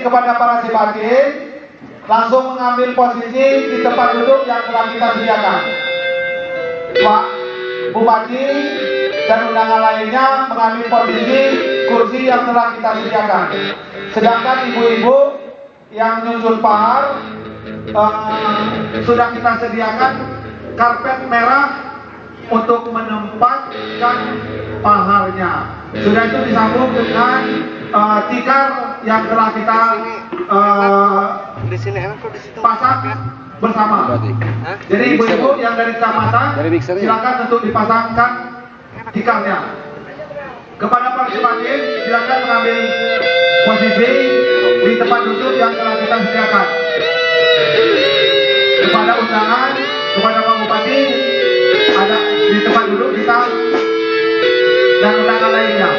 kepada para simpatik langsung mengambil posisi di tempat duduk yang telah kita sediakan. Pak Bupati dan undangan lainnya mengambil posisi kursi yang telah kita sediakan. Sedangkan ibu-ibu yang nyusun pahar sudah kita sediakan karpet merah untuk menempatkan paharnya. Sudah itu disambung dengan tikar yang telah kita pasang bersama. Jadi ibu-ibu yang dari kecamatan silakan untuk dipasangkan tikarnya. Kepada para simpatik silakan mengambil posisi di tempat duduk yang telah kita sediakan. Kepada undangan, kepada Pak Bupati ada di tempat duduk kita dan undangan lainnya.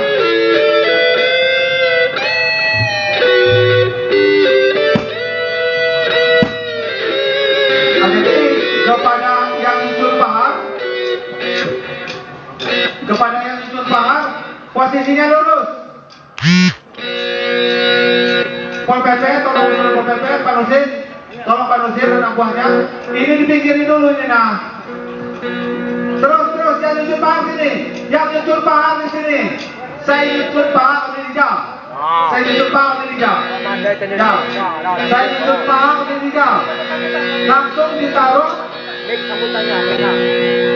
Jadi kepada yang nyusun pahar, posisinya lurus. Pol PP, tolong Pol PP, Pak Nusin, tolong Pak Nusin anak buahnya. Ini dipinggirin dulu ini nah. Terus yang nyusun pahar sini, yang nyusun pahar di sini. Saya nyusun pahar di jam. Saya nyusun pahar di jam. Saya nyusun pahar di jam. Langsung ditaruh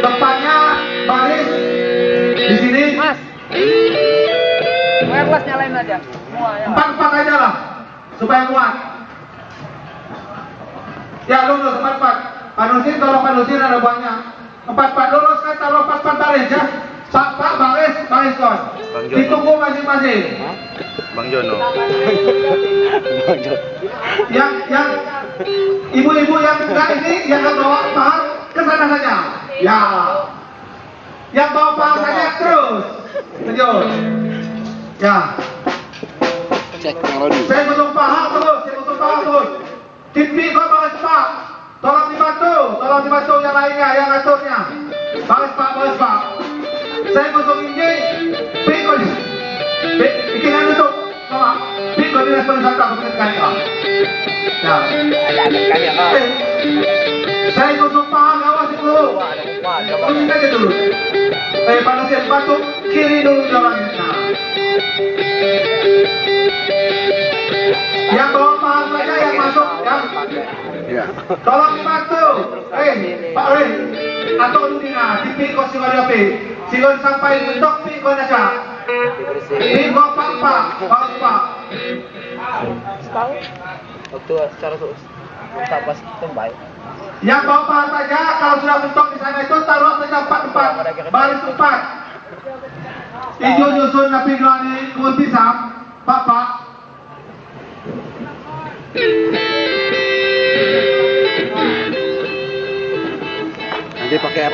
tempatnya baris di sini. Mas, wireless nyalain aja. Semuanya. 4 aja lah, supaya kuat. Ya lurus 4. Pak Nusin, tolong Pak Nusin ada banyak. 4 lurus kan, taruh 4 baris ya. Pak baris kon. Ditunggu masing-masing. Bang Jono. Yang ibu-ibu yang enggak ini yang bawa pahar ke sana saja. Ya. Yang bawa pahar saja terus. Lanjut. Ya. Cek Rodi. Saya butuh pahar terus. Tipi kok baris Pak. Tolong dibantu yang lainnya, yang aturnya. Baris Pak. Saya butuh ini. Bikinkan untuk Mama. Bikin respon satu sekali Pak. Ya. Saya butuh pahar awas dulu. Tungguin aja dulu. Pak Nusin bantu kiri dulu jalannya. Yang bawa pahar saja yang masuk ya. Tolong dibantu. Pak Rin, atau dudina, tipi ko si Mario P. Sigon sampai mentok pi ko na siya. Pi ko Pak. Waktu secara tak pas tembak. Yang bawa pahar saja kalau sudah mentok di sana itu taruh saja 4 baris 4. Ijo nyusun napi gelani kebun pisang, Pak. Nanti pakai apa?